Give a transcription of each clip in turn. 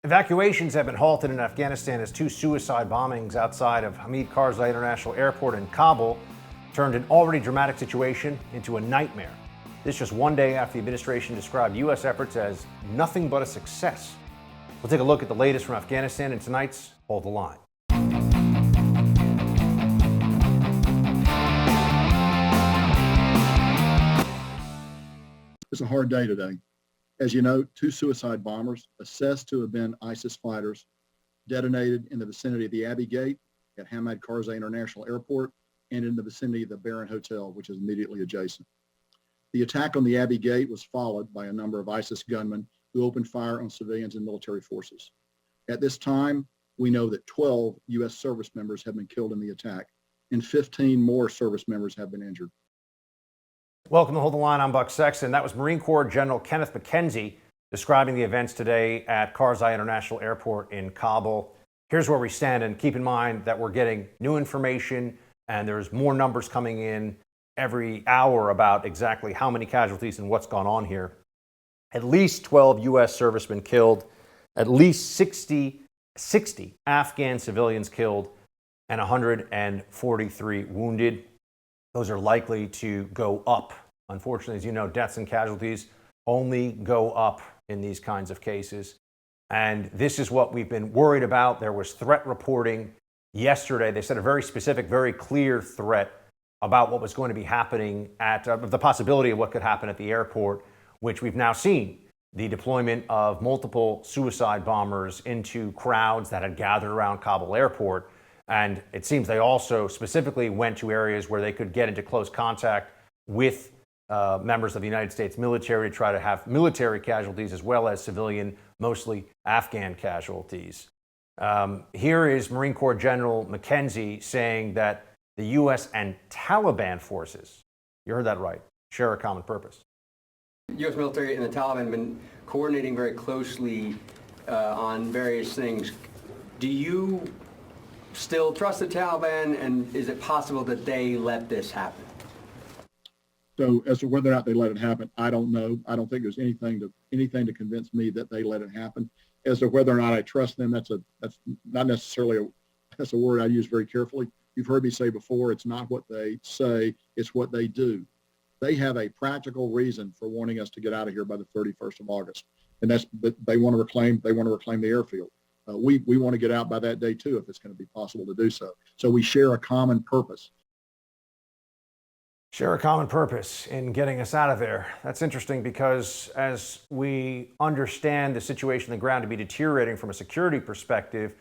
Evacuations have been halted in Afghanistan as two suicide bombings outside of Hamid Karzai International Airport in Kabul turned an already dramatic situation into a nightmare. This just one day after the administration described U.S. efforts as nothing but a success. We'll take a look at the latest from Afghanistan in tonight's Hold the Line. It's a hard day today. As you know, two suicide bombers assessed to have been ISIS fighters detonated in the vicinity of the Abbey Gate at Hamid Karzai International Airport and in the vicinity of the Baron Hotel, which is immediately adjacent. The attack on the Abbey Gate was followed by a number of ISIS gunmen who opened fire on civilians and military forces. At this time, we know that 12 U.S. service members have been killed in the attack and 15 more service members have been injured. Welcome to Hold the Line. I'm Buck Sexton. That was Marine Corps General Kenneth McKenzie describing the events today at Karzai International Airport in Kabul. Here's where we stand, and keep in mind that we're getting new information and there's more numbers coming in every hour about exactly how many casualties and what's gone on here. At least 12 U.S. servicemen killed, at least 60 Afghan civilians killed, and 143 wounded. Those are likely to go up. Unfortunately, as you know, deaths and casualties only go up in these kinds of cases. And this is what we've been worried about. There was threat reporting yesterday. They said a very specific, very clear threat about what was going to be happening at the possibility of what could happen at the airport, which we've now seen. The deployment of multiple suicide bombers into crowds that had gathered around Kabul airport. And it seems they also specifically went to areas where they could get into close contact with members of the United States military to try to have military casualties as well as civilian, mostly Afghan casualties. Here is Marine Corps General McKenzie saying that the U.S. and Taliban forces, you heard that right, share a common purpose. U.S. military and the Taliban have been coordinating very closely on various things. Do you still trust the Taliban, and is it possible that they let this happen? So as to whether or not they let it happen, I don't know. I don't think there's anything to convince me that they let it happen. As to whether or not I trust them, that's not necessarily that's a word I use very carefully. You've heard me say before, it's not what they say, it's what they do. They have a practical reason for wanting us to get out of here by the 31st of August, and that's that they want to reclaim the airfield. We want to get out by that day too, if it's going to be possible to do so. So we share a common purpose. Share a common purpose in getting us out of there. That's interesting because as we understand the situation on the ground to be deteriorating from a security perspective,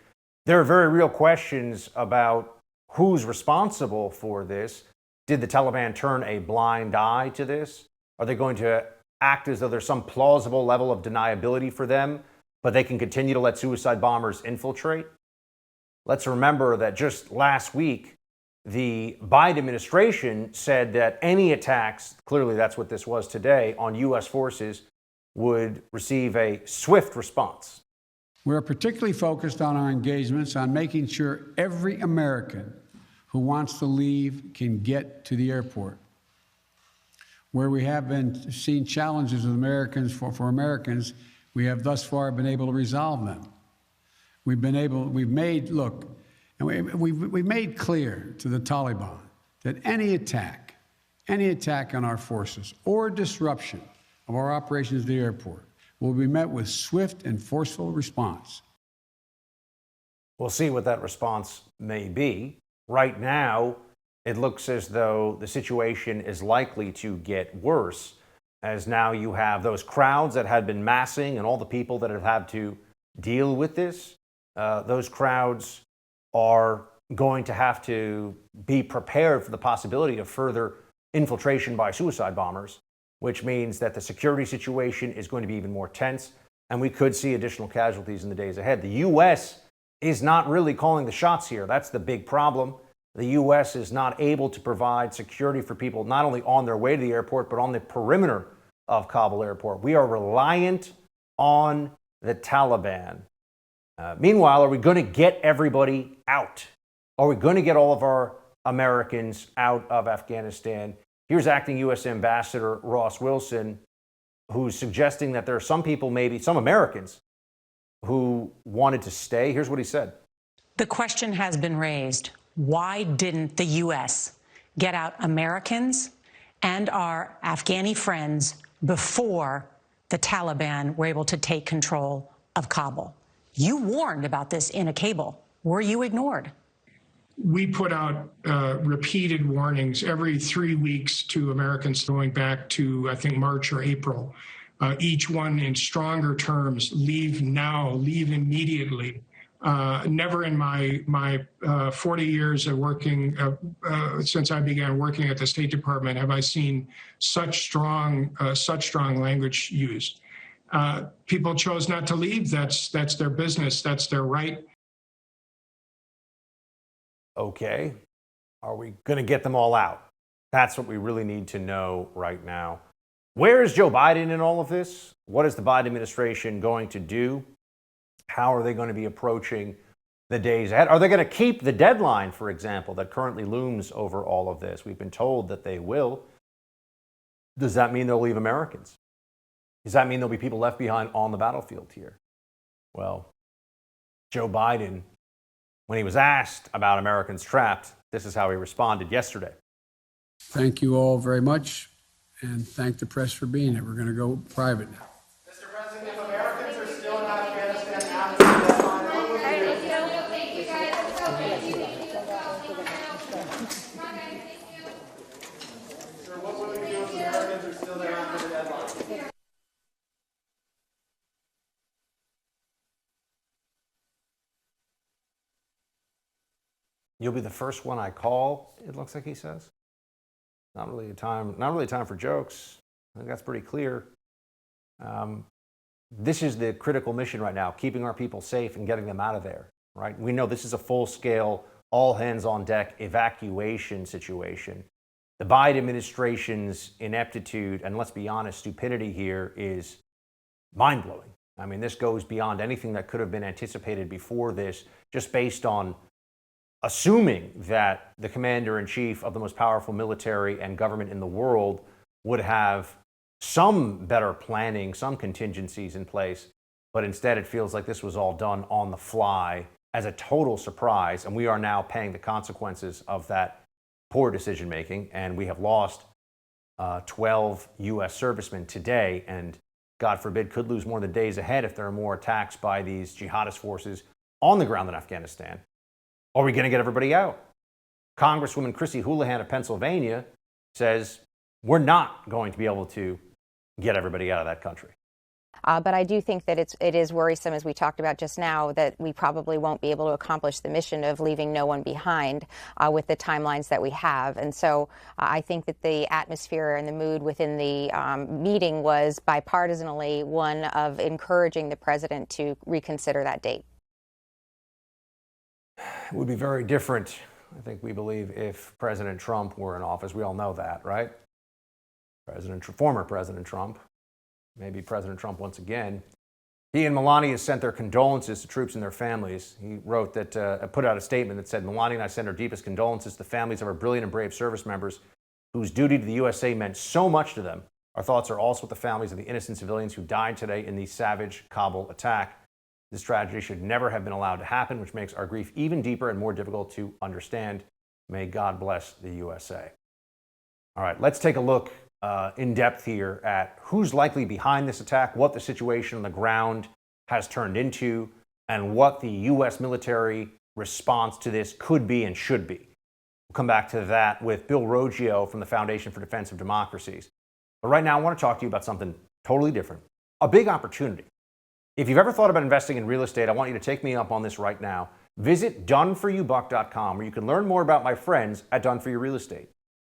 there are very real questions about who's responsible for this. Did the Taliban turn a blind eye to this? Are they going to act as though there's some plausible level of deniability for them, but they can continue to let suicide bombers infiltrate? Let's remember that just last week, the Biden administration said that any attacks, clearly that's what this was today, on U.S. forces would receive a swift response. We're particularly focused on our engagements on making sure every American who wants to leave can get to the airport. Where we have been seeing challenges with Americans, for Americans, we have thus far been able to resolve them. We've made clear to the Taliban that any attack on our forces or disruption of our operations at the airport will be met with swift and forceful response. We'll see what that response may be. Right now, it looks as though the situation is likely to get worse, as now you have those crowds that had been massing and all the people that have had to deal with this. Those crowds are going to have to be prepared for the possibility of further infiltration by suicide bombers, which means that the security situation is going to be even more tense, and we could see additional casualties in the days ahead. The U.S. is not really calling the shots here. That's the big problem. The U.S. is not able to provide security for people not only on their way to the airport, but on the perimeter of Kabul airport. We are reliant on the Taliban. Meanwhile, are we going to get everybody out? Are we going to get all of our Americans out of Afghanistan? Here's acting U.S. Ambassador Ross Wilson, who's suggesting that there are some people, maybe some Americans, who wanted to stay. Here's what he said. The question has been raised. Why didn't the U.S. get out Americans and our Afghani friends before the Taliban were able to take control of Kabul? You warned about this in a cable. Were you ignored? We put out repeated warnings every 3 weeks to Americans going back to, I think, March or April, each one in stronger terms: leave now, leave immediately. Never in my 40 years of working, since I began working at the State Department, have I seen such strong language used. People chose not to leave. That's their business. That's their right. Okay, are we going to get them all out? That's what we really need to know right now. Where is Joe Biden in all of this? What is the Biden administration going to do? How are they going to be approaching the days ahead? Are they going to keep the deadline, for example, that currently looms over all of this? We've been told that they will. Does that mean they'll leave Americans? Does that mean there'll be people left behind on the battlefield here? Well, Joe Biden, when he was asked about Americans trapped, this is how he responded yesterday. Thank you all very much, and thank the press for being here. We're going to go private now. Mr. President, if Americans are still in Afghanistan after the deadline, what will you do? Thank you, guys. Sir, what will you do if Americans are still there after the deadline? You'll be the first one I call, it looks like he says. Not really time for jokes. I think that's pretty clear. This is the critical mission right now, keeping our people safe and getting them out of there, right? We know this is a full-scale, all hands on deck evacuation situation. The Biden administration's ineptitude and, let's be honest, stupidity here is mind-blowing. I mean, this goes beyond anything that could have been anticipated before this, just based on assuming that the commander-in-chief of the most powerful military and government in the world would have some better planning, some contingencies in place. But instead, it feels like this was all done on the fly as a total surprise. And we are now paying the consequences of that poor decision-making. And we have lost 12 U.S. servicemen today. And God forbid, could lose more in the days ahead if there are more attacks by these jihadist forces on the ground in Afghanistan. Are we going to get everybody out? Congresswoman Chrissy Houlihan of Pennsylvania says we're not going to be able to get everybody out of that country. But I do think that it is worrisome, as we talked about just now, that we probably won't be able to accomplish the mission of leaving no one behind with the timelines that we have. And so I think that the atmosphere and the mood within the meeting was bipartisanly one of encouraging the president to reconsider that date. It would be very different, I think we believe, if President Trump were in office. We all know that, right? Former President Trump, maybe President Trump once again. He and Melania sent their condolences to troops and their families. He wrote that, put out a statement that said, "Melania and I send our deepest condolences to the families of our brilliant and brave service members whose duty to the USA meant so much to them. Our thoughts are also with the families of the innocent civilians who died today in the savage Kabul attack. This tragedy should never have been allowed to happen, which makes our grief even deeper and more difficult to understand. May God bless the USA." All right, let's take a look in depth here at who's likely behind this attack, what the situation on the ground has turned into, and what the U.S. military response to this could be and should be. We'll come back to that with Bill Roggio from the Foundation for Defense of Democracies. But right now, I want to talk to you about something totally different, a big opportunity. If you've ever thought about investing in real estate, I want you to take me up on this right now. Visit doneforyoubuck.com, where you can learn more about my friends at Done For You Real Estate.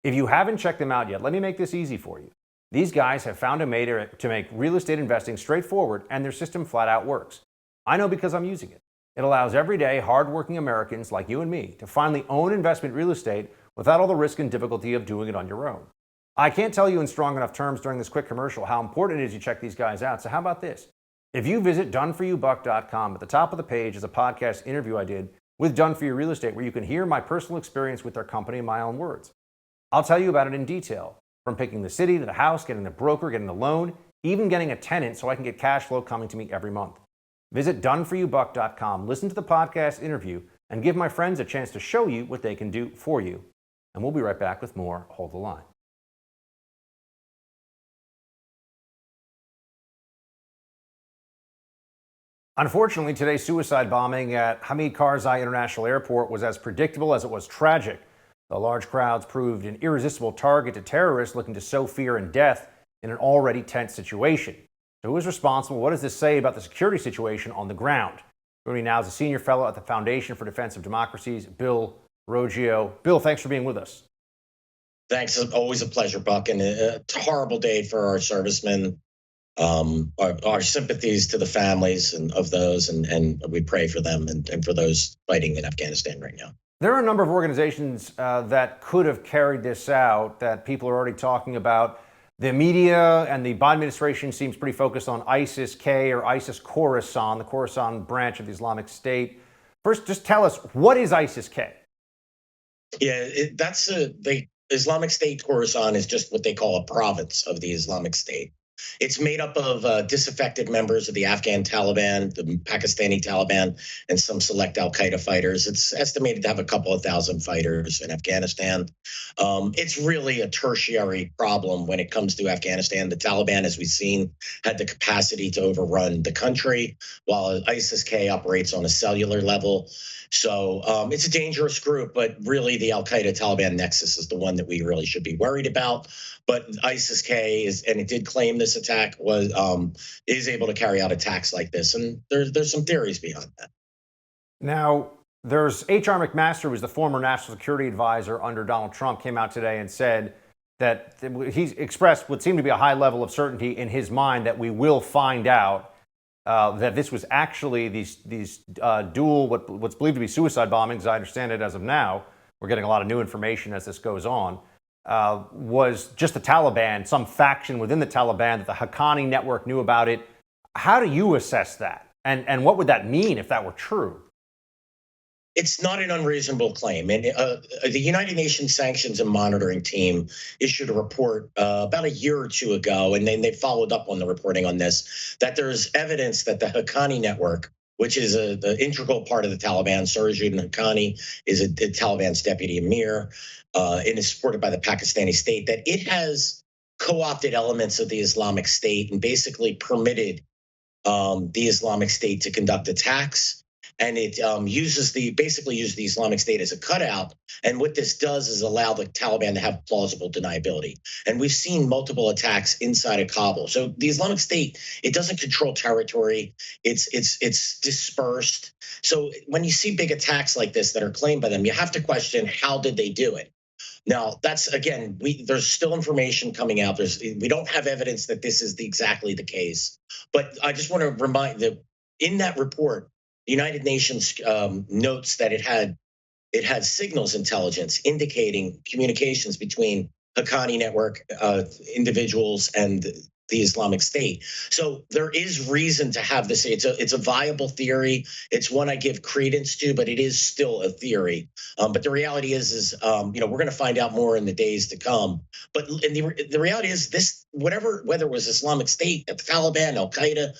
If you haven't checked them out yet, let me make this easy for you. These guys have found a way to make real estate investing straightforward, and their system flat out works. I know because I'm using it. It allows everyday, hardworking Americans like you and me to finally own investment real estate without all the risk and difficulty of doing it on your own. I can't tell you in strong enough terms during this quick commercial how important it is you check these guys out, so how about this? If you visit doneforyoubuck.com, at the top of the page is a podcast interview I did with Done For You Real Estate, where you can hear my personal experience with their company in my own words. I'll tell you about it in detail, from picking the city to the house, getting the broker, getting the loan, even getting a tenant so I can get cash flow coming to me every month. Visit doneforyoubuck.com, listen to the podcast interview, and give my friends a chance to show you what they can do for you. And we'll be right back with more Hold the Line. Unfortunately, today's suicide bombing at Hamid Karzai International Airport was as predictable as it was tragic. The large crowds proved an irresistible target to terrorists looking to sow fear and death in an already tense situation. So who is responsible? What does this say about the security situation on the ground? Joining me now is a senior fellow at the Foundation for Defense of Democracies, Bill Roggio. Bill, thanks for being with us. Thanks. Always a pleasure, Buck. And it's a horrible day for our servicemen. Our sympathies to the families of those, and we pray for them and for those fighting in Afghanistan right now. There are a number of organizations that could have carried this out that people are already talking about. The media and the Biden administration seems pretty focused on ISIS-K or ISIS-Khorasan, the Khorasan branch of the Islamic State. First, just tell us, what is ISIS-K? Yeah, the Islamic State Khorasan is just what they call a province of the Islamic State. It's made up of disaffected members of the Afghan Taliban, the Pakistani Taliban, and some select al-Qaeda fighters. It's estimated to have a couple of thousand fighters in Afghanistan. It's really a tertiary problem when it comes to Afghanistan. The Taliban, as we've seen, had the capacity to overrun the country, while ISIS-K operates on a cellular level. So it's a dangerous group, but really the al-Qaeda Taliban nexus is the one that we really should be worried about. But ISIS-K is, and it did claim this attack is able to carry out attacks like this, and there's some theories behind that. Now, there's H.R. McMaster, who's the former national security advisor under Donald Trump, came out today and said that he's expressed what seemed to be a high level of certainty in his mind that we will find out that this was actually these dual, what's believed to be suicide bombings, as I understand it as of now. We're getting a lot of new information as this goes on. Was just the Taliban, some faction within the Taliban, that the Haqqani network knew about it. How do you assess that? And what would that mean if that were true? It's not an unreasonable claim. And the United Nations Sanctions and Monitoring Team issued a report about a year or two ago, and then they followed up on the reporting on this, that there's evidence that the Haqqani network, which is the integral part of the Taliban, Surajuddin Haqqani is the Taliban's deputy emir, and is supported by the Pakistani state, that it has co-opted elements of the Islamic State and basically permitted the Islamic State to conduct attacks. And it basically uses the Islamic State as a cutout. And what this does is allow the Taliban to have plausible deniability. And we've seen multiple attacks inside of Kabul. So the Islamic State, it doesn't control territory. It's dispersed. So when you see big attacks like this that are claimed by them, you have to question, how did they do it? Now, that's, again, there's still information coming out. We don't have evidence that this is exactly the case. But I just want to remind that in that report, the United Nations notes that it had signals intelligence indicating communications between Haqqani network individuals and the Islamic State. So there is reason to have this. It's a viable theory. It's one I give credence to, but it is still a theory. But the reality is we're going to find out more in the days to come. But the reality is this, whether it was Islamic State, the Taliban, Al-Qaeda,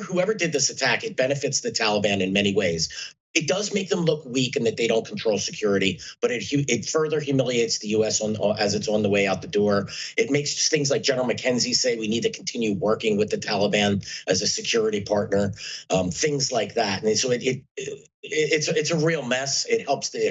whoever did this attack, it benefits the Taliban in many ways. It does make them look weak and that they don't control security, but it further humiliates the U.S. as it's on the way out the door. It makes things like General McKenzie say we need to continue working with the Taliban as a security partner, things like that. And so it's a real mess. It helps with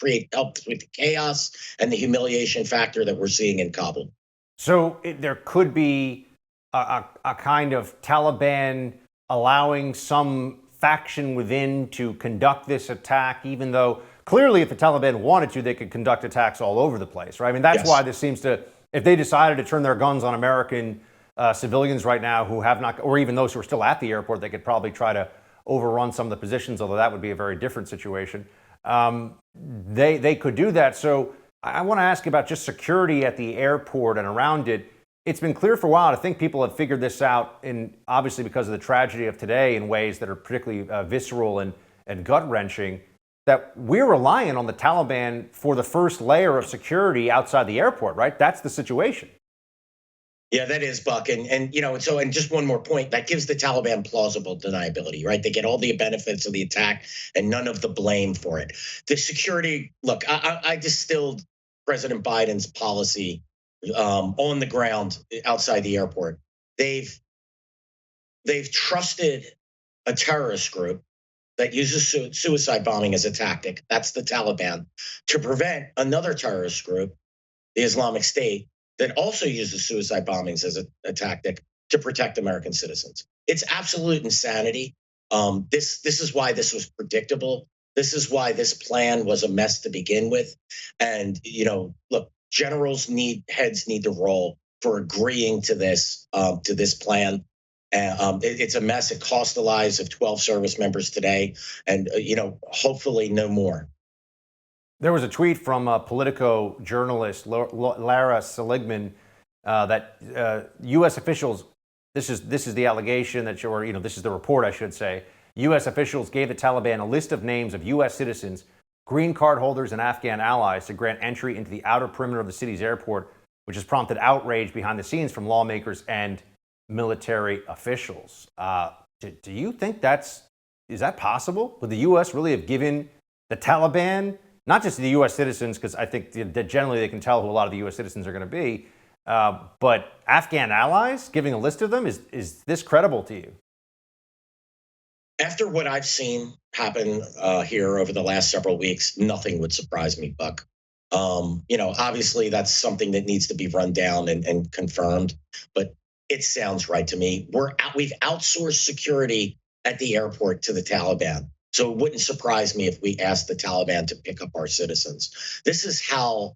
the chaos and the humiliation factor that we're seeing in Kabul. So there could be a kind of Taliban allowing some faction within to conduct this attack, even though clearly if the Taliban wanted to, they could conduct attacks all over the place, right? I mean, that's why this seems to, if they decided to turn their guns on American civilians right now who have not, or even those who are still at the airport, they could probably try to overrun some of the positions, although that would be a very different situation. They could do that. So I want to ask about just security at the airport and around it. It's been clear for a while. I think people have figured this out, obviously because of the tragedy of today, in ways that are particularly visceral and gut-wrenching, that we're relying on the Taliban for the first layer of security outside the airport, right? That's the situation. Yeah, that is, Buck. And and just one more point, that gives the Taliban plausible deniability, right? They get all the benefits of the attack and none of the blame for it. The security, look, I distilled President Biden's policy on the ground outside the airport. They've trusted a terrorist group that uses suicide bombing as a tactic. That's the Taliban, to prevent another terrorist group, the Islamic State, that also uses suicide bombings as a tactic to protect American citizens. It's absolute insanity. This is why this was predictable. This is why this plan was a mess to begin with. And look, heads need to roll for agreeing to this plan. It's a mess. It cost the lives of 12 service members today, and hopefully no more. There was a tweet from Politico journalist Lara Seligman that U.S. officials, this is the allegation that this is the report, I should say. U.S. officials gave the Taliban a list of names of U.S. citizens, green card holders, and Afghan allies to grant entry into the outer perimeter of the city's airport, which has prompted outrage behind the scenes from lawmakers and military officials. Do you think is that possible? Would the U.S. really have given the Taliban, not just the U.S. citizens, because I think that generally they can tell who a lot of the U.S. citizens are going to be, but Afghan allies, giving a list of them, is this credible to you? After what I've seen happen here over the last several weeks, nothing would surprise me, Buck. Obviously that's something that needs to be run down and confirmed, but it sounds right to me. We've outsourced security at the airport to the Taliban. So it wouldn't surprise me if we asked the Taliban to pick up our citizens. This is how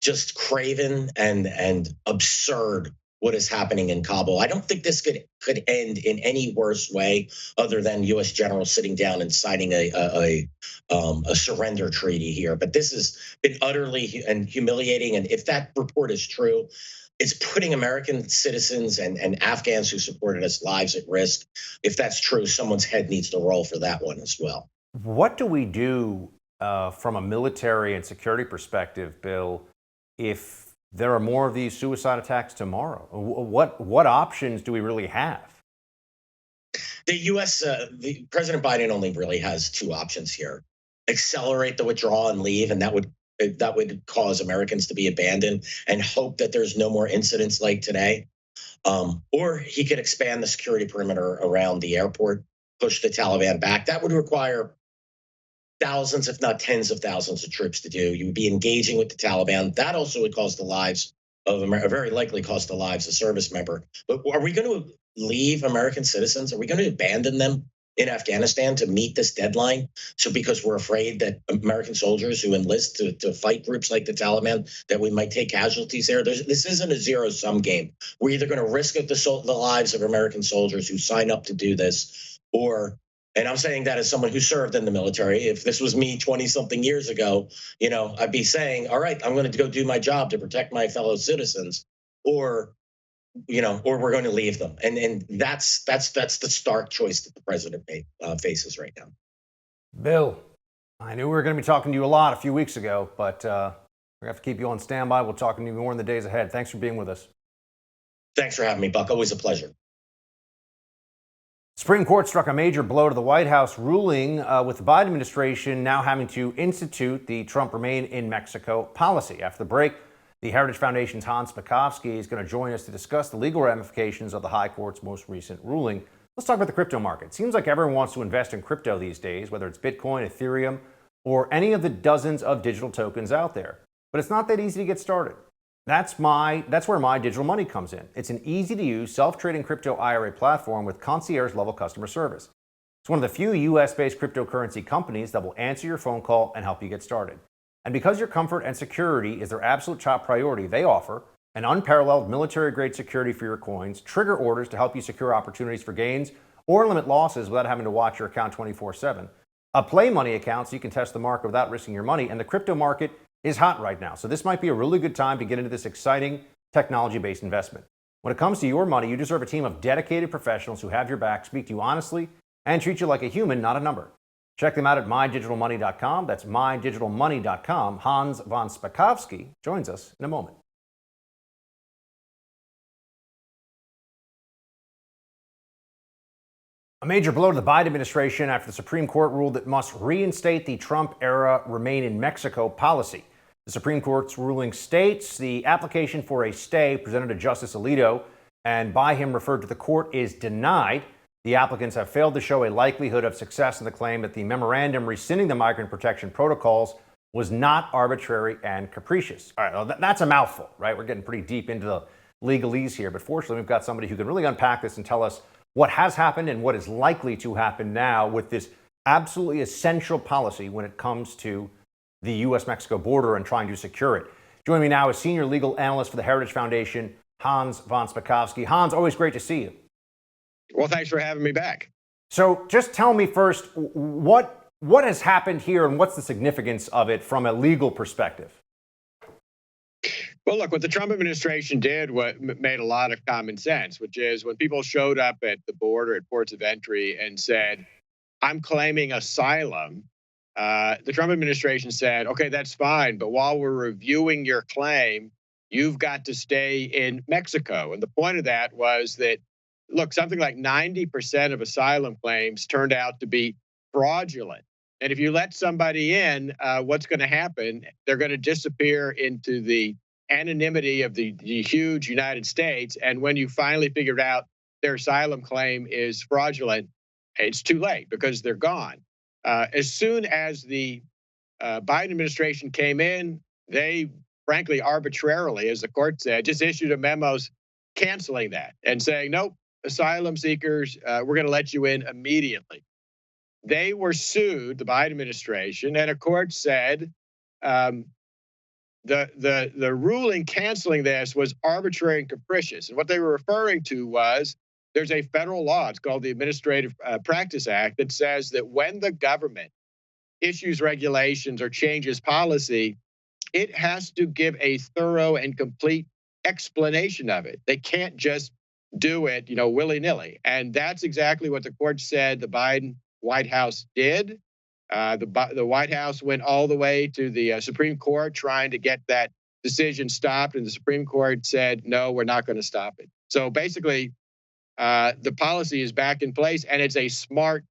just craven and absurd what is happening in Kabul. I don't think this could end in any worse way other than U.S. generals sitting down and signing a surrender treaty here. But this has been utterly humiliating. And if that report is true, it's putting American citizens and Afghans who supported us lives at risk. If that's true, someone's head needs to roll for that one as well. What do we do from a military and security perspective, Bill, if there are more of these suicide attacks tomorrow? What options do we really have? The U.S., President Biden only really has two options here: accelerate the withdrawal and leave, and that would cause Americans to be abandoned, and hope that there's no more incidents like today. Or he could expand the security perimeter around the airport, push the Taliban back. That would require thousands, if not tens of thousands of troops to do. You would be engaging with the Taliban. That also would cost the lives of very likely cost the lives of service member. But are we going to leave American citizens? Are we going to abandon them in Afghanistan to meet this deadline? So because we're afraid that American soldiers who enlist to fight groups like the Taliban, that we might take casualties there? This isn't a zero-sum game. We're either going to risk the lives of American soldiers who sign up to do this, and I'm saying that as someone who served in the military. If this was me 20-something years ago, I'd be saying, all right, I'm going to go do my job to protect my fellow citizens, or we're going to leave them. And that's the stark choice that the president faces right now. Bill, I knew we were going to be talking to you a lot a few weeks ago, but we're going to have to keep you on standby. We'll talk to you more in the days ahead. Thanks for being with us. Thanks for having me, Buck. Always a pleasure. Supreme Court struck a major blow to the White House ruling with the Biden administration now having to institute the Trump Remain in Mexico policy. After the break, the Heritage Foundation's Hans Spakovsky is going to join us to discuss the legal ramifications of the High Court's most recent ruling. Let's talk about the crypto market. Seems like everyone wants to invest in crypto these days, whether it's Bitcoin, Ethereum, or any of the dozens of digital tokens out there. But it's not that easy to get started. That's where My Digital Money comes in. It's an easy-to-use, self-trading crypto IRA platform with concierge-level customer service. It's one of the few U.S.-based cryptocurrency companies that will answer your phone call and help you get started. And because your comfort and security is their absolute top priority, they offer an unparalleled military-grade security for your coins, trigger orders to help you secure opportunities for gains, or limit losses without having to watch your account 24/7. A Play Money account so you can test the market without risking your money, and the crypto market is hot right now. So this might be a really good time to get into this exciting technology-based investment. When it comes to your money, you deserve a team of dedicated professionals who have your back, speak to you honestly, and treat you like a human, not a number. Check them out at mydigitalmoney.com. That's mydigitalmoney.com. Hans von Spakovsky joins us in a moment. A major blow to the Biden administration after the Supreme Court ruled it must reinstate the Trump-era Remain in Mexico policy. The Supreme Court's ruling states the application for a stay presented to Justice Alito and by him referred to the court is denied. The applicants have failed to show a likelihood of success in the claim that the memorandum rescinding the migrant protection protocols was not arbitrary and capricious. All right, well, that's a mouthful, right? We're getting pretty deep into the legalese here, but fortunately, we've got somebody who can really unpack this and tell us what has happened and what is likely to happen now with this absolutely essential policy when it comes to the U.S.-Mexico border and trying to secure it. Joining me now is senior legal analyst for the Heritage Foundation, Hans von Spakovsky. Hans, always great to see you. Well, thanks for having me back. So just tell me first, what has happened here and what's the significance of it from a legal perspective? Well, look, what the Trump administration did made a lot of common sense, which is when people showed up at the border, at ports of entry, and said, I'm claiming asylum, the Trump administration said, okay, that's fine, but while we're reviewing your claim, you've got to stay in Mexico. And the point of that was that, look, something like 90% of asylum claims turned out to be fraudulent. And if you let somebody in, what's going to happen? They're going to disappear into the anonymity of the huge United States. And when you finally figured out their asylum claim is fraudulent, it's too late because they're gone. As soon as the Biden administration came in, they frankly arbitrarily, as the court said, just issued a memo canceling that and saying, nope, asylum seekers, we're going to let you in immediately. They were sued, the Biden administration, and a court said the ruling canceling this was arbitrary and capricious. And what they were referring to was there's a federal law, it's called the Administrative Practice Act, that says that when the government issues regulations or changes policy, it has to give a thorough and complete explanation of it. They can't just do it, willy-nilly. And that's exactly what the court said the Biden White House did. The White House went all the way to the Supreme Court trying to get that decision stopped, and the Supreme Court said, no, we're not going to stop it. So basically, the policy is back in place, and it's a smart,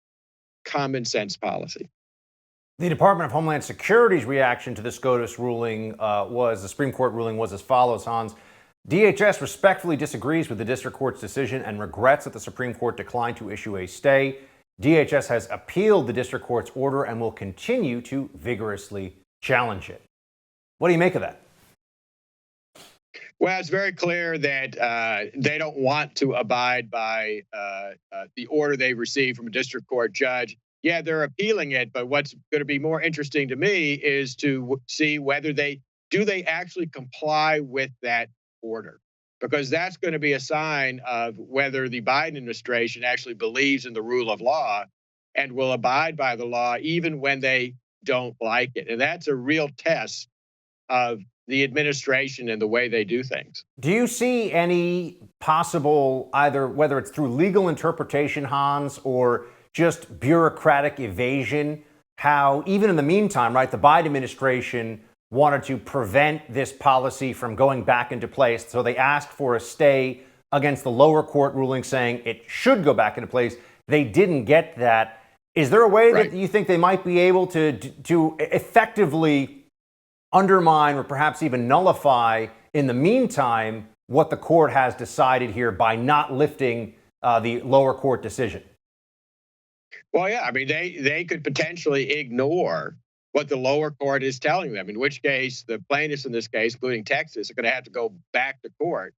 common sense policy. The Department of Homeland Security's reaction to the SCOTUS ruling the Supreme Court ruling was as follows, Hans. DHS respectfully disagrees with the district court's decision and regrets that the Supreme Court declined to issue a stay. DHS has appealed the district court's order and will continue to vigorously challenge it. What do you make of that? Well, it's very clear that they don't want to abide by the order they received from a district court judge. Yeah, they're appealing it, but what's going to be more interesting to me is to see whether they actually comply with that order, because that's going to be a sign of whether the Biden administration actually believes in the rule of law and will abide by the law even when they don't like it. And that's a real test of the administration and the way they do things. Do you see any possible, either whether it's through legal interpretation, Hans, or just bureaucratic evasion, how even in the meantime, right, the Biden administration wanted to prevent this policy from going back into place. So they asked for a stay against the lower court ruling saying it should go back into place. They didn't get that. Is there a way that you think they might be able to effectively undermine or perhaps even nullify in the meantime what the court has decided here by not lifting the lower court decision? Well, yeah, I mean, they could potentially ignore what the lower court is telling them, in which case the plaintiffs in this case, including Texas, are going to have to go back to court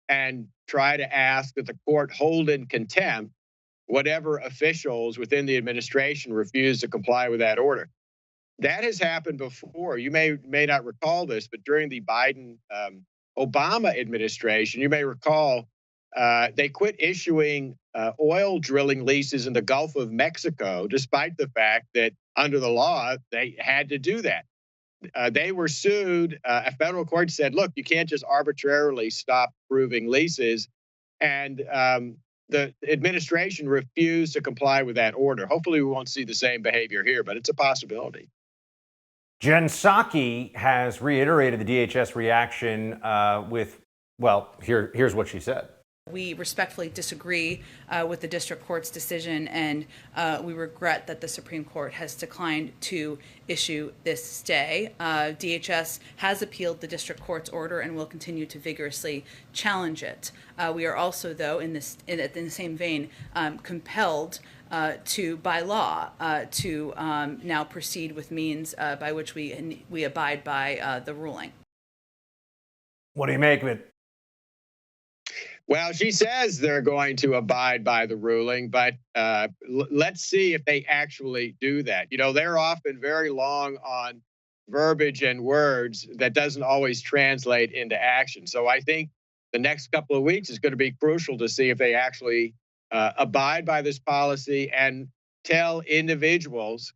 and try to ask that the court hold in contempt whatever officials within the administration refuse to comply with that order. That has happened before. You may not recall this, but during the Biden Obama administration, you may recall they quit issuing oil drilling leases in the Gulf of Mexico, despite the fact that under the law, they had to do that. They were sued. A federal court said, look, you can't just arbitrarily stop approving leases. And the administration refused to comply with that order. Hopefully we won't see the same behavior here, but it's a possibility. Jen Psaki has reiterated the DHS reaction with, well, here's what she said. We respectfully disagree with the district court's decision, and we regret that the Supreme Court has declined to issue this stay. DHS has appealed the district court's order and will continue to vigorously challenge it. We are also, though, in the same vein, compelled by law to now proceed with means by which we abide by the ruling. What do you make of it? Well, she says they're going to abide by the ruling, but let's see if they actually do that. You know, they're often very long on verbiage and words that doesn't always translate into action. So I think the next couple of weeks is going to be crucial to see if they actually abide by this policy and tell individuals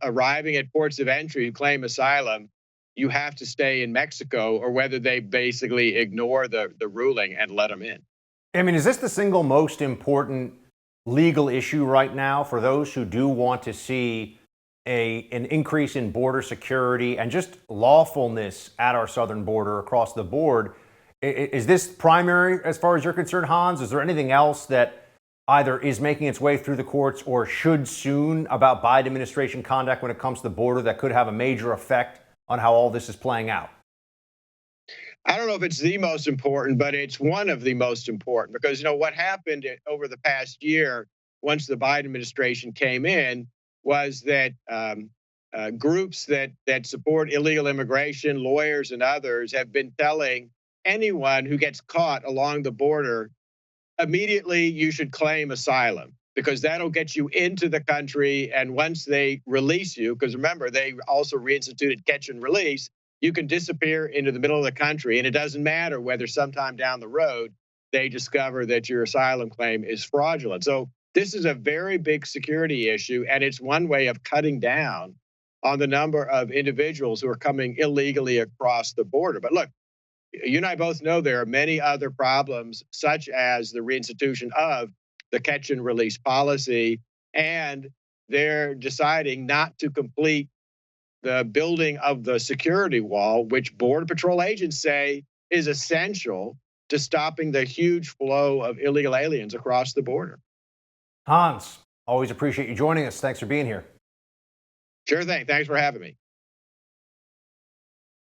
arriving at ports of entry who claim asylum, you have to stay in Mexico, or whether they basically ignore the ruling and let them in. I mean, is this the single most important legal issue right now for those who do want to see an increase in border security and just lawfulness at our southern border across the board? Is this primary as far as you're concerned, Hans? Is there anything else that either is making its way through the courts or should soon about Biden administration conduct when it comes to the border that could have a major effect on how all this is playing out? I don't know if it's the most important, but it's one of the most important, because, you know, what happened over the past year, once the Biden administration came in, was that groups that support illegal immigration, lawyers and others, have been telling anyone who gets caught along the border, immediately you should claim asylum, because that'll get you into the country. And once they release you, because remember, they also reinstituted catch and release, you can disappear into the middle of the country. And it doesn't matter whether sometime down the road they discover that your asylum claim is fraudulent. So this is a very big security issue, and it's one way of cutting down on the number of individuals who are coming illegally across the border. But look, you and I both know there are many other problems, such as the reinstitution of the catch and release policy, and they're deciding not to complete the building of the security wall, which Border Patrol agents say is essential to stopping the huge flow of illegal aliens across the border. Hans, always appreciate you joining us. Thanks for being here. Sure thing. Thanks for having me.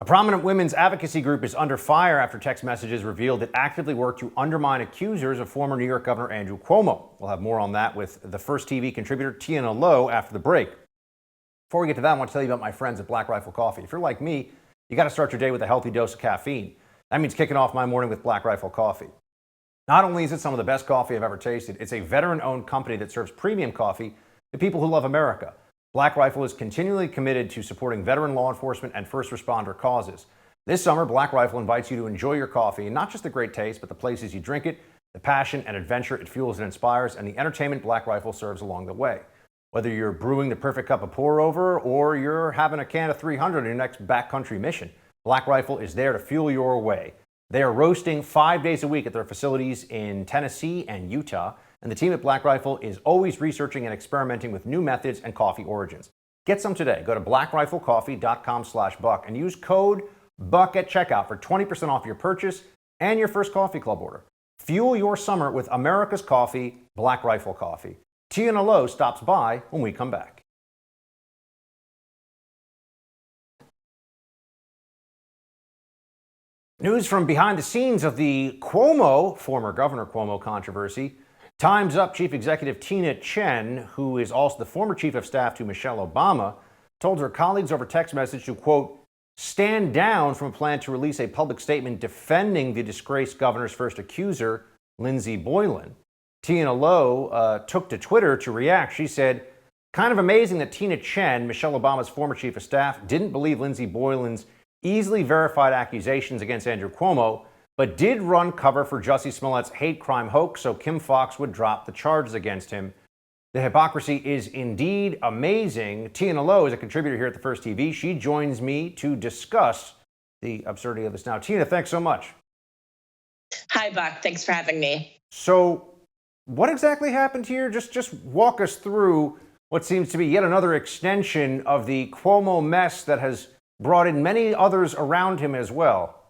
A prominent women's advocacy group is under fire after text messages revealed it actively worked to undermine accusers of former New York Governor Andrew Cuomo. We'll have more on that with the First TV contributor Tiana Lowe after the break. Before we get to that, I want to tell you about my friends at Black Rifle Coffee. If you're like me, you got to start your day with a healthy dose of caffeine. That means kicking off my morning with Black Rifle Coffee. Not only is it some of the best coffee I've ever tasted, it's a veteran-owned company that serves premium coffee to people who love America. Black Rifle is continually committed to supporting veteran law enforcement and first responder causes. This summer, Black Rifle invites you to enjoy your coffee, and not just the great taste, but the places you drink it, the passion and adventure it fuels and inspires, and the entertainment Black Rifle serves along the way. Whether you're brewing the perfect cup of pour-over or you're having a can of 300 on your next backcountry mission, Black Rifle is there to fuel your way. They are roasting 5 days a week at their facilities in Tennessee and Utah, and the team at Black Rifle is always researching and experimenting with new methods and coffee origins. Get some today. Go to blackriflecoffee.com/buck and use code BUCK at checkout for 20% off your purchase and your first coffee club order. Fuel your summer with America's coffee, Black Rifle Coffee. Tiana Lowe stops by when we come back. News from behind the scenes of the CUOMO, former Governor Cuomo controversy. Time's Up Chief Executive Tina Chen, who is also the former Chief of Staff to Michelle Obama, told her colleagues over text message to, quote, stand down from a plan to release a public statement defending the disgraced governor's first accuser, Lindsey Boylan. Tina Lowe took to Twitter to react. She said, kind of amazing that Tina Chen, Michelle Obama's former Chief of Staff, didn't believe Lindsey Boylan's easily verified accusations against Andrew Cuomo, but did run cover for Jussie Smollett's hate crime hoax so Kim Foxx would drop the charges against him. The hypocrisy is indeed amazing. Tiana Lowe is a contributor here at the First TV. She joins me to discuss the absurdity of this now. Tina, thanks so much. Hi, Buck. Thanks for having me. So what exactly happened here? Just walk us through what seems to be yet another extension of the Cuomo mess that has brought in many others around him as well.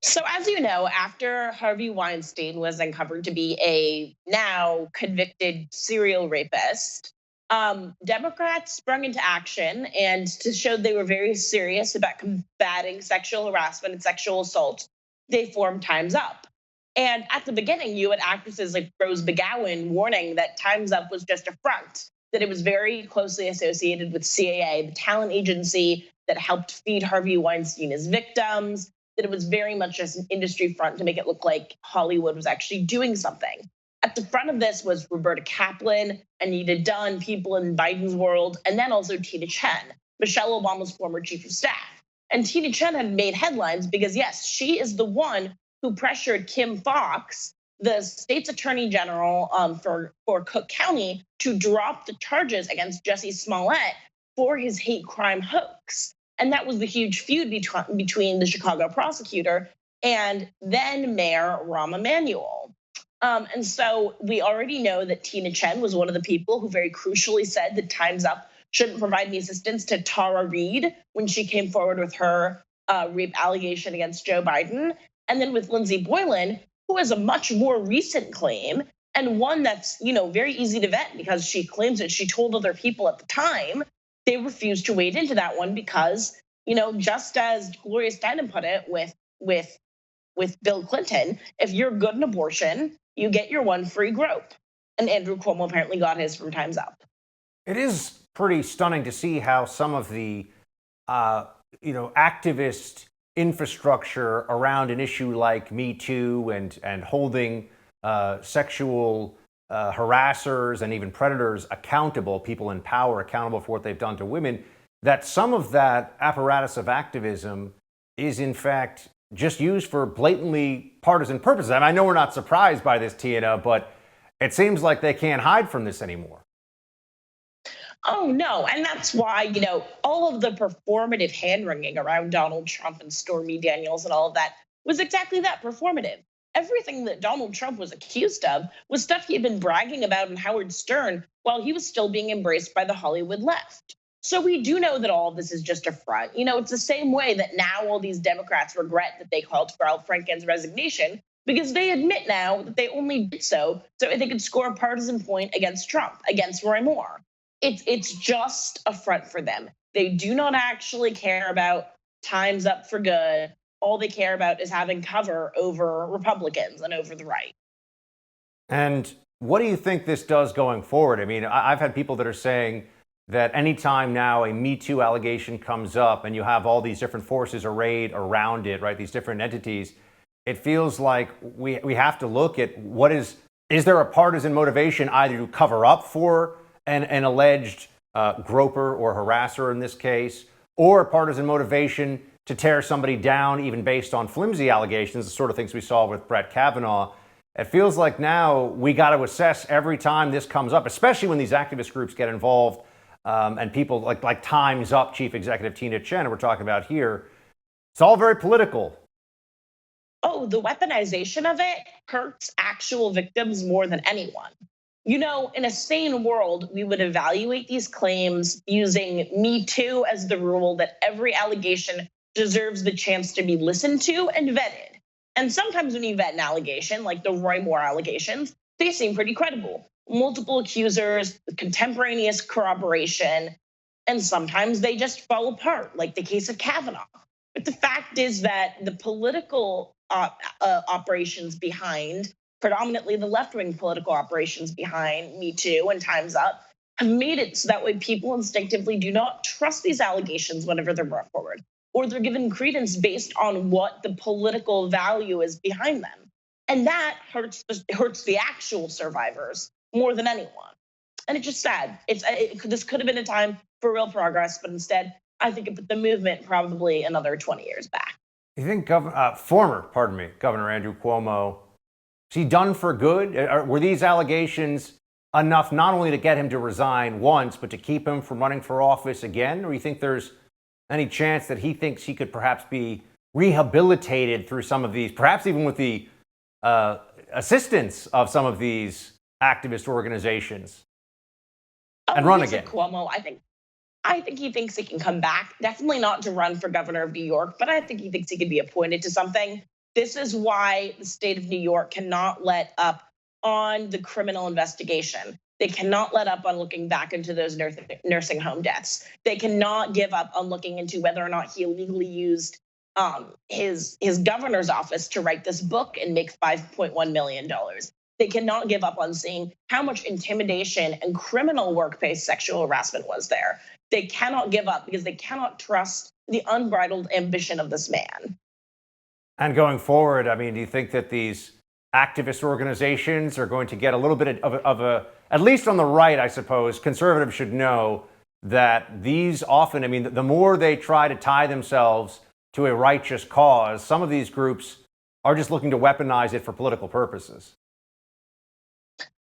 So, as you know, after Harvey Weinstein was uncovered to be a now convicted serial rapist, Democrats sprung into action and to show they were very serious about combating sexual harassment and sexual assault, they formed Time's Up. And at the beginning, you had actresses like Rose McGowan warning that Time's Up was just a front, that it was very closely associated with CAA, the talent agency that helped feed Harvey Weinstein his victims, that it was very much just an industry front to make it look like Hollywood was actually doing something. At the front of this was Roberta Kaplan, Anita Dunn, people in Biden's world, and then also Tina Chen, Michelle Obama's former chief of staff. And Tina Chen had made headlines because, yes, she is the one who pressured Kim Foxx, the state's attorney general for Cook County, to drop the charges against Jussie Smollett for his hate crime hoax. And that was the huge feud between the Chicago prosecutor and then Mayor Rahm Emanuel. And so we already know that Tina Chen was one of the people who very crucially said that Time's Up shouldn't provide any assistance to Tara Reid when she came forward with her rape allegation against Joe Biden. And then with Lindsey Boylan, who has a much more recent claim and one that's, very easy to vet because she claims that she told other people at the time. They refused to wade into that one because, just as Gloria Steinem put it with Bill Clinton, if you're good in abortion, you get your one free grope. And Andrew Cuomo apparently got his from Time's Up. It is pretty stunning to see how some of the, activist infrastructure around an issue like Me Too and holding sexual harassers and even predators accountable, people in power accountable for what they've done to women, that some of that apparatus of activism is in fact just used for blatantly partisan purposes. And I know we're not surprised by this, Tina, but it seems like they can't hide from this anymore. Oh, no. And that's why, all of the performative hand-wringing around Donald Trump and Stormy Daniels and all of that was exactly that, performative. Everything that Donald Trump was accused of was stuff he had been bragging about in Howard Stern while he was still being embraced by the Hollywood left. So we do know that all of this is just a front. It's the same way that now all these Democrats regret that they called for Al Franken's resignation because they admit now that they only did so they could score a partisan point against Trump, against Roy Moore. It's just a front for them. They do not actually care about Time's Up for good. All they care about is having cover over Republicans and over the right. And what do you think this does going forward? I mean, I've had people that are saying that anytime now a Me Too allegation comes up and you have all these different forces arrayed around it, right, these different entities, it feels like we have to look at is there a partisan motivation either to cover up for an alleged groper or harasser in this case, or partisan motivation to tear somebody down even based on flimsy allegations, the sort of things we saw with Brett Kavanaugh. It feels like now we got to assess every time this comes up, especially when these activist groups get involved and people like Time's Up chief executive Tina Chen, we're talking about here. It's all very political. Oh, the weaponization of it hurts actual victims more than anyone. In a sane world, we would evaluate these claims using Me Too as the rule that every allegation deserves the chance to be listened to and vetted. And sometimes when you vet an allegation, like the Roy Moore allegations, they seem pretty credible. Multiple accusers, contemporaneous corroboration, and sometimes they just fall apart, like the case of Kavanaugh. But the fact is that the political operations behind, predominantly the left-wing political operations behind Me Too and Time's Up, have made it so that way people instinctively do not trust these allegations whenever they're brought forward, or they're given credence based on what the political value is behind them. And that hurts the actual survivors more than anyone. And it's just sad. This could have been a time for real progress, but instead, I think it put the movement probably another 20 years back. You think Governor Andrew Cuomo, is he done for good? Were these allegations enough not only to get him to resign once, but to keep him from running for office again? Or you think there's any chance that he thinks he could perhaps be rehabilitated through some of these, perhaps even with the assistance of some of these activist organizations, and run again? Cuomo, I think he thinks he can come back. Definitely not to run for governor of New York, but I think he thinks he could be appointed to something. This is why the state of New York cannot let up on the criminal investigation. They cannot let up on looking back into those nursing home deaths. They cannot give up on looking into whether or not he illegally used his governor's office to write this book and make $5.1 million. They cannot give up on seeing how much intimidation and criminal workplace sexual harassment was there. They cannot give up because they cannot trust the unbridled ambition of this man. And going forward, I mean, do you think that these activist organizations are going to get a little bit of a, at least on the right, I suppose, conservatives should know that these often, I mean, the more they try to tie themselves to a righteous cause, some of these groups are just looking to weaponize it for political purposes.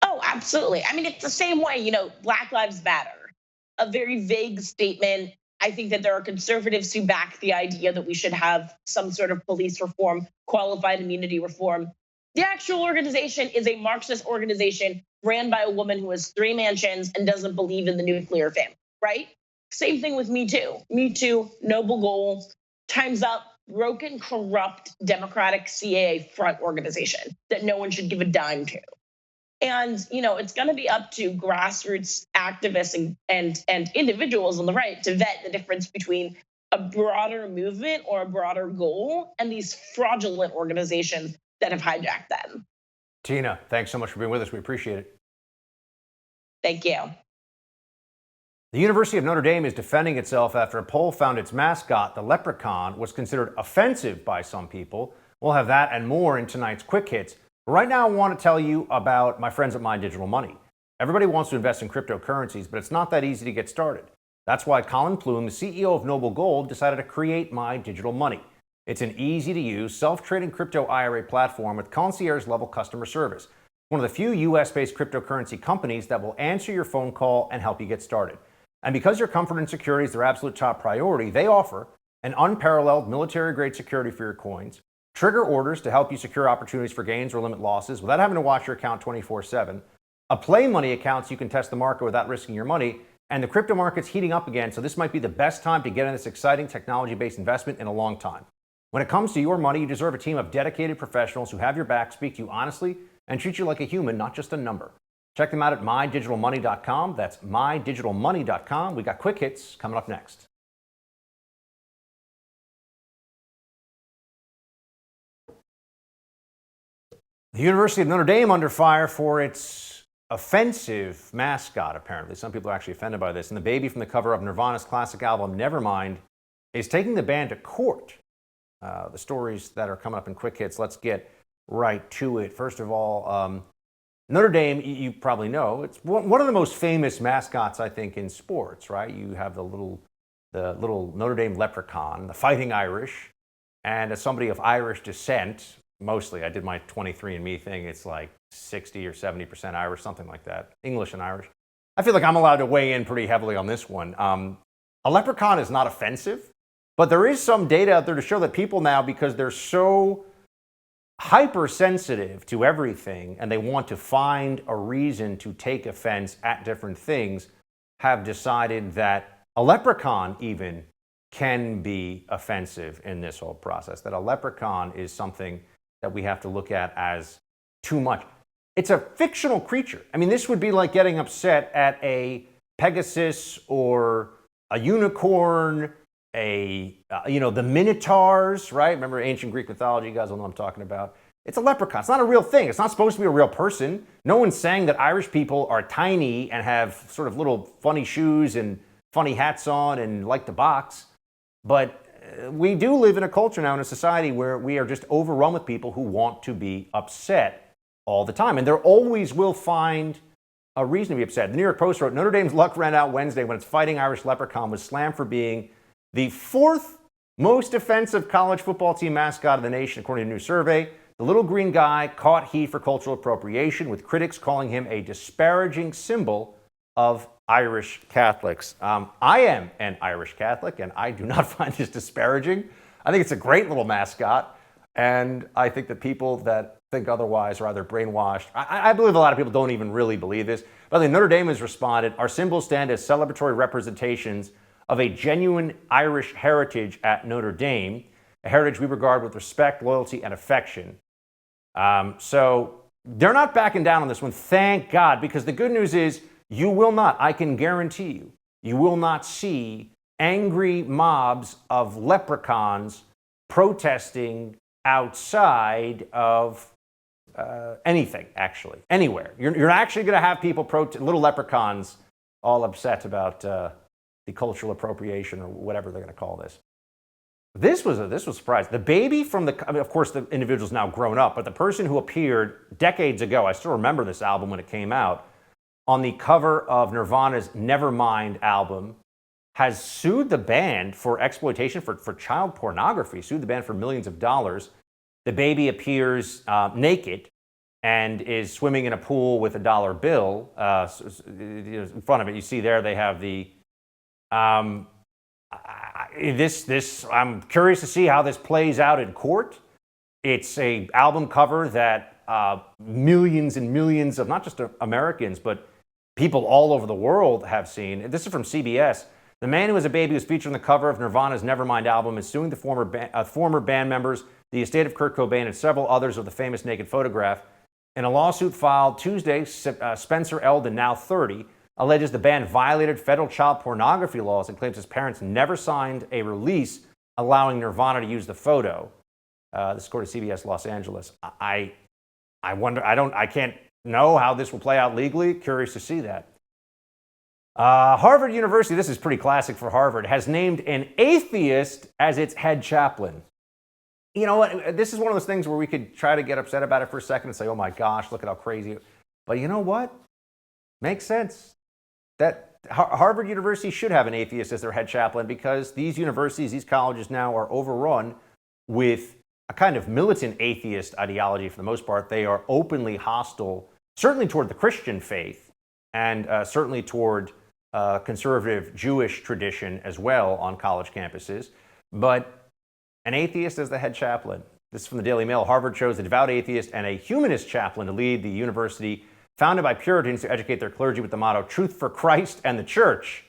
Oh, absolutely. I mean, it's the same way, Black Lives Matter, a very vague statement. I think that there are conservatives who back the idea that we should have some sort of police reform, qualified immunity reform. The actual organization is a Marxist organization ran by a woman who has 3 mansions and doesn't believe in the nuclear family, right? Same thing with Me Too. Me Too, noble goal, Time's Up, broken, corrupt, Democratic CAA front organization that no one should give a dime to. And, it's going to be up to grassroots activists and individuals on the right to vet the difference between a broader movement or a broader goal and these fraudulent organizations that have hijacked them. Tina, thanks so much for being with us. We appreciate it. Thank you. The University of Notre Dame is defending itself after a poll found its mascot, the leprechaun, was considered offensive by some people. We'll have that and more in tonight's Quick Hits. But right now, I want to tell you about my friends at My Digital Money. Everybody wants to invest in cryptocurrencies, but it's not that easy to get started. That's why Colin Plume, the CEO of Noble Gold, decided to create My Digital Money. It's an easy-to-use, self-trading crypto IRA platform with concierge-level customer service. One of the few US-based cryptocurrency companies that will answer your phone call and help you get started. And because your comfort and security is their absolute top priority, they offer an unparalleled military-grade security for your coins, trigger orders to help you secure opportunities for gains or limit losses without having to watch your account 24/7, a play money account so you can test the market without risking your money, and the crypto market's heating up again, so this might be the best time to get in this exciting technology-based investment in a long time. When it comes to your money, you deserve a team of dedicated professionals who have your back, speak to you honestly, and treat you like a human, not just a number. Check them out at mydigitalmoney.com. That's mydigitalmoney.com. We got Quick Hits coming up next. The University of Notre Dame under fire for its offensive mascot, apparently. Some people are actually offended by this. And the baby from the cover of Nirvana's classic album, Nevermind, is taking the band to court. The stories that are coming up in Quick Hits, let's get right to it. First of all, Notre Dame, you probably know, it's one of the most famous mascots, I think, in sports, right? You have the little Notre Dame leprechaun, the Fighting Irish, and as somebody of Irish descent, mostly, I did my 23andMe thing, it's like 60 or 70% Irish, something like that, English and Irish. I feel like I'm allowed to weigh in pretty heavily on this one. A leprechaun is not offensive, but there is some data out there to show that people now, because they're so hypersensitive to everything and they want to find a reason to take offense at different things, have decided that a leprechaun even can be offensive in this whole process, that a leprechaun is something that we have to look at as too much. It's a fictional creature. I mean, this would be like getting upset at a Pegasus or a unicorn, the Minotaurs, right? Remember ancient Greek mythology? You guys all know what I'm talking about. It's a leprechaun. It's not a real thing. It's not supposed to be a real person. No one's saying that Irish people are tiny and have sort of little funny shoes and funny hats on and like to box. But we do live in a culture now, in a society where we are just overrun with people who want to be upset all the time. And there always will find a reason to be upset. The New York Post wrote, Notre Dame's luck ran out Wednesday when its Fighting Irish leprechaun was slammed for being the 4th most offensive college football team mascot of the nation, according to a new survey. The little green guy caught heat for cultural appropriation, with critics calling him a disparaging symbol of Irish Catholics. I am an Irish Catholic, and I do not find this disparaging. I think it's a great little mascot, and I think that people that think otherwise are either brainwashed. I believe a lot of people don't even really believe this. By the way, Notre Dame has responded, our symbols stand as celebratory representations of a genuine Irish heritage at Notre Dame. a heritage we regard with respect, loyalty, and affection. So they're not backing down on this one, thank God, because the good news is you will not, I can guarantee you, you will not see angry mobs of leprechauns protesting outside of anything, actually, anywhere. You're actually going to have people, little leprechauns, all upset about the cultural appropriation or whatever they're going to call this. This was a surprise. The baby from I mean, of course, the individual's now grown up, but the person who appeared decades ago, I still remember this album when it came out, on the cover of Nirvana's Nevermind album, has sued the band for exploitation for child pornography, sued the band for millions of dollars. The baby appears naked and is swimming in a pool with a dollar bill. In front of it, you see there they have the... I'm curious to see how this plays out in court. It's an album cover that millions and millions of not just Americans, but people all over the world have seen. This is from CBS. The man who was a baby was featured on the cover of Nirvana's Nevermind album is suing the former band members, the estate of Kurt Cobain, and several others of the famous naked photograph. In a lawsuit filed Tuesday, Spencer Eldon, now 30, alleges the band violated federal child pornography laws and claims his parents never signed a release allowing Nirvana to use the photo. This is according to CBS Los Angeles. I wonder, I can't know how this will play out legally. Curious to see that. Harvard University, this is pretty classic for Harvard, has named an atheist as its head chaplain. You know what? This is one of those things where we could try to get upset about it for a second and say, oh my gosh, look at how crazy. But you know what? Makes sense. That Harvard University should have an atheist as their head chaplain because these universities, these colleges now are overrun with a kind of militant atheist ideology for the most part. They are openly hostile, certainly toward the Christian faith and certainly toward conservative Jewish tradition as well on college campuses. But an atheist as the head chaplain. This is from the Daily Mail. Harvard chose a devout atheist and a humanist chaplain to lead the university founded by Puritans to educate their clergy with the motto, truth for Christ and the church.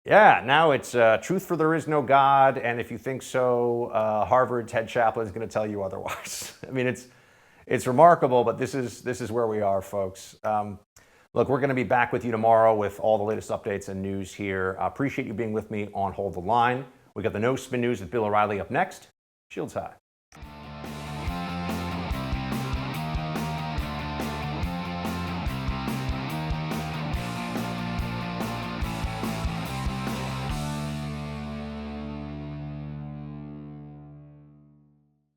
Yeah, now it's truth for there is no God, and if you think so, Harvard's head chaplain is going to tell you otherwise. I mean, it's remarkable, but this is where we are, folks. Look, we're going to be back with you tomorrow with all the latest updates and news here. I appreciate you being with me on Hold the Line. We got the No Spin News with Bill O'Reilly up next. Shields high.